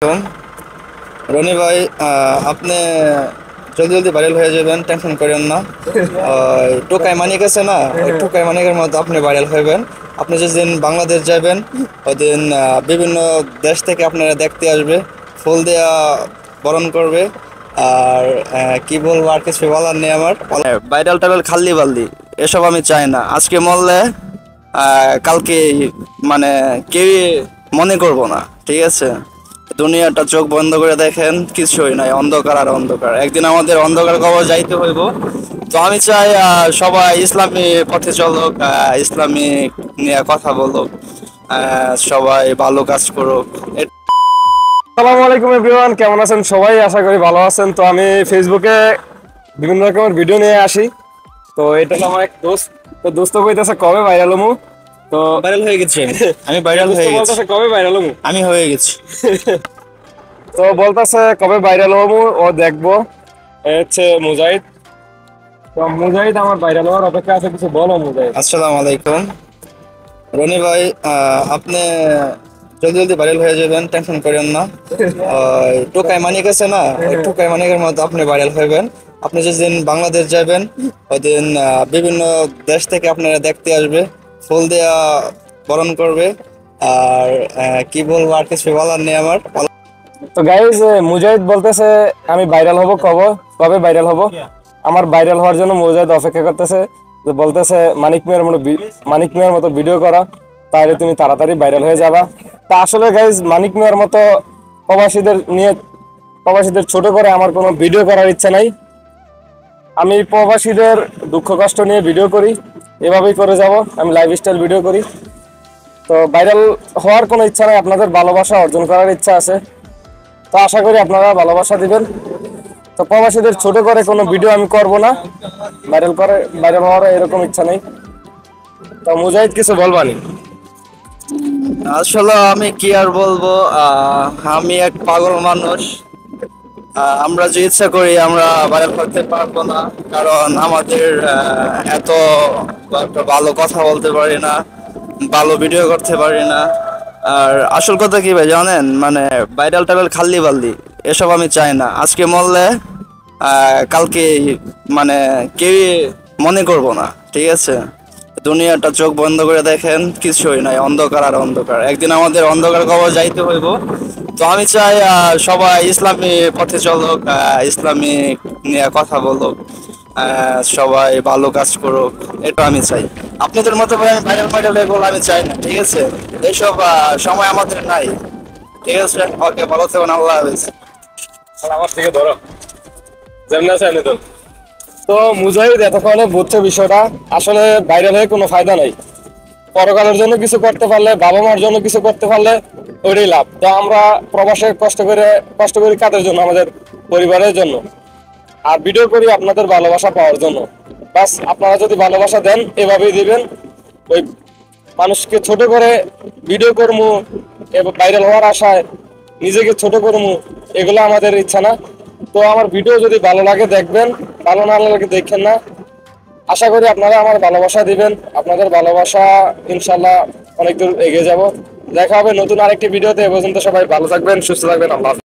দেখুন, রনি ভাই, আপনি জলদি জলদি ভাইরাল হয়ে যাবেন, টেনশন করেন না। ওই টোকাই মানিক আছে না, ওই টোকাই মানিকের মতো আপনি ভাইরাল হবেন। আপনি যেদিন বাংলাদেশ যাবেন ওই দিন বিভিন্ন দেশ থেকে আপনারা দেখতে আসবে, ফুল দেয়া বরণ করবে। আর কি বলবো, আর কিছু বলার নেই আমার। ভাইরাল টাইরাল খাল্লি বাল্লি এসব আমি চাই না। আজকে মরলে কালকে মানে কেউই মনে করবো না, ঠিক আছে? দুনিয়াটা চোখ বন্ধ করে দেখেন, কিছুই নাই, অন্ধকার আর অন্ধকার। একদিন আমাদের অন্ধকার কবর যাইতে হইব। তো আমি চাই সবাই ইসলামী পথে চলুক, ইসলামিক নিয়ে কথা বলুক, সবাই ভালো কাজ করুক। আসসালামু আলাইকুম এভরিওয়ান, কেমন আছেন সবাই? আশা করি ভালো আছেন। তো আমি ফেসবুকে বিভিন্ন রকমের ভিডিও নিয়ে আসি। তো এটা আমার এক দোস্ত, তো দোস্ত কইতেছে কবে ভাইরাল হমু। তো ভাইরাল হয়ে গেছি আমি ভাইরাল হয়ে গেছি, বলতেছে কবে ভাইরাল হমু। আমি হয়ে গেছি। তো বলতেছে কবে ভাইরাল হমু ও দেখবো। এ হচ্ছে মুজাহিদ। তো মুজাহিদ আমার ভাইরাল হওয়ার অপেক্ষা আছে, কিছু বলো মুজাহিদ। আসসালামু আলাইকুম রনি ভাই, আপনি জলদি জলদি ভাইরাল হয়ে যাবেন, টেনশন করেন না। ওই টোকাই মানিক আছে না, ওই টোকাই মানিকের মতো আপনি ভাইরাল হবেন। আপনি যেদিন বাংলাদেশ যাবেন ওই দিন বিভিন্ন দেশ থেকে আপনারা দেখতে আসবে, ফুল দেয়া বরণ করবে। আর কি বলবো, আর কিছু বলার নেই আমার। তো গাইজ, মুজাহিদ বলতেছে আমি ভাইরাল হব কবে কবে ভাইরাল হব। আমার ভাইরাল হওয়ার জন্য মুজাহিদ অপেক্ষা করতেছে। যে বলতেছে মানিক মিয়ার মতো ভিডিও করা, তাহলে তুমি তাড়াতাড়ি ভাইরাল হয়ে যাবা। তা আসলে গাইজ, মানিক মিয়ার মতো প্রবাসীদের ছোট করে আমার কোনো ভিডিও করার ইচ্ছা নাই। আমি প্রবাসীদের দুঃখ কষ্ট নিয়ে ভিডিও করি, এভাবেই করে যাব। আমি লাইফস্টাইল ভিডিও করি। তো ভাইরাল হওয়ার কোনো ইচ্ছা নাই, আপনাদের ভালোবাসা অর্জন করার ইচ্ছা আছে। তো আশা করি আপনারা ভালোবাসা দিবেন। তো প্রবাসীদের ছোট করে কোনো ভিডিও আমি করব না, ভাইরাল হওয়ার এরকম ইচ্ছা নেই। তো মুজাহিদ কিছু বলবানি? আসলে আমি কি আর বলবো, আমি এক পাগল মানুষ। আমরা যে ইচ্ছা করি আমরা ভাইরাল করতে পারবো না, কারণ আমাদের এত একটা ভালো কথা বলতে পারি না, ভালো ভিডিও করতে পারি না। আর আসল কথা কি ভাই জানেন, মানে ভাইরাল টাইরাল খাল্লি বাল্লি এসব আমি চাই না। আজকে মরলে কালকে মানে কেউই মনে করবো না, ঠিক আছে? দুনিয়াটা চোখ বন্ধ করে দেখেন, কিছুই নাই, অন্ধকার আর অন্ধকার। একদিন আমাদের অন্ধকার কবর যাইতে হইব। তো আমি চাই সবাই ইসলামী পথে চলুক, ইসলামিক নিয়ে কথা বলুক, সবাই ভালো কাজ করুক, এটা আমি চাই। আপনাদের মতো ভাইরাল ভাইরাল এগুলো আমি চাই না, ঠিক আছে? এইসব সময় আমাদের নাই, ঠিক আছে? ওকে, ভালো থাকুন, আল্লাহ হাফেজ। আমার থেকে ধরো, যেমন আছে এনে তো। তো মুজাহিদ এতক্ষণে বুঝছে বিষয়টা, আসলে ভাইরাল হয়ে কোনো ফায়দা নাই। পরকালের জন্য কিছু করতে পারলে, বাবা মার জন্য কিছু করতে পারলে ওইটাই লাভ। তো আমরা প্রবাসে কষ্ট করি কাদের জন্য? আমাদের পরিবারের জন্য। আর ভিডিও করি আপনাদের ভালোবাসা পাওয়ার জন্য। বাস আপনারা যদি ভালোবাসা দেন, এভাবেই দিবেন। ওই মানুষকে ছোট করে ভিডিও করবো এবং ভাইরাল হওয়ার আশায় নিজেকে ছোট করবো, এগুলো আমাদের ইচ্ছা না। তো আমার ভিডিও যদি ভালো লাগে দেখবেন, ভালো না লাগে দেখেন না। আশা করি আপনারা আমার ভালোবাসা দিবেন। আপনাদের ভালোবাসা ইনশাল্লাহ অনেক দূর এগিয়ে যাব। দেখা হবে নতুন আরেকটি ভিডিওতে। এ পর্যন্ত সবাই ভালো থাকবেন, সুস্থ থাকবেন। আল্লাহ হাফেজ।